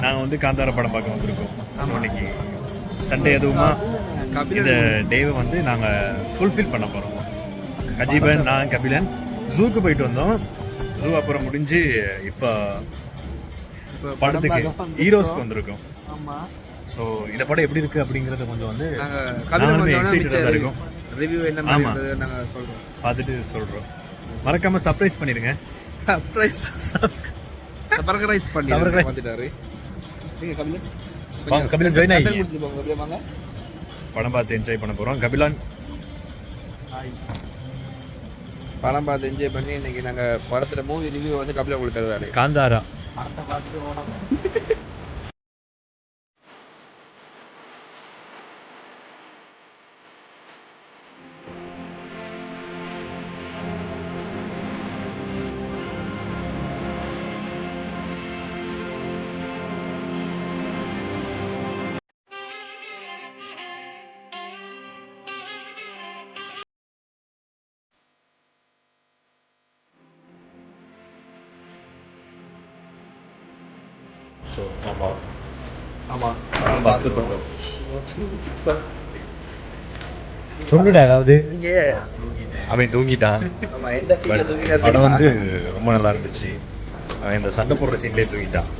நாங்கள் வந்து காந்தார படம் பார்க்க வந்திருக்கோம். இன்னைக்கு சண்டே எதுவுமா இந்த டேவை வந்து நாங்கள் ஃபுல்ஃபில் பண்ண போகிறோம். அஜீபன், நான், கபிலன் ஜூக்கு போயிட்டு வந்தோம். ஜூ அப்புறம் முடிஞ்சு இப்போ படத்துக்கு ஹீரோஸ்க்கு வந்திருக்கோம். ஸோ இந்த படம் எப்படி இருக்குது அப்படிங்கிறத கொஞ்சம் வந்து எக்ஸைட்டடாக இருக்கும். ரிவ்யூ என்ன மாதிரி நாங்கள் சொல்கிறோம், பார்த்துட்டு சொல்கிறோம். மறக்காமல் சர்ப்ரைஸ் பண்ணிடுங்க. சர்ப்ரைஸ் பண்ணி வந்துட்டாரு. கபிலன் ஜாயின் ஆகி படம் பார்த்து என்ஜாய் பண்ண போகிறோம். கபிலன் படம் பார்த்து என்ஜாய் பண்ணி இன்னைக்கு நாங்கள் படத்தில் மூவி ரிவ்யூ வந்து கபிலன் உங்களுக்கு தருவாரு. காந்தாரா ஸோ ஆமாம் பார்த்துருக்கோம். சொல்லுடா அதாவது அவன் தூங்கிட்டான். படம் வந்து ரொம்ப நல்லா இருந்துச்சு. அவன் இந்த சண்டை போடுற சீன்லேயே தூங்கிட்டான்.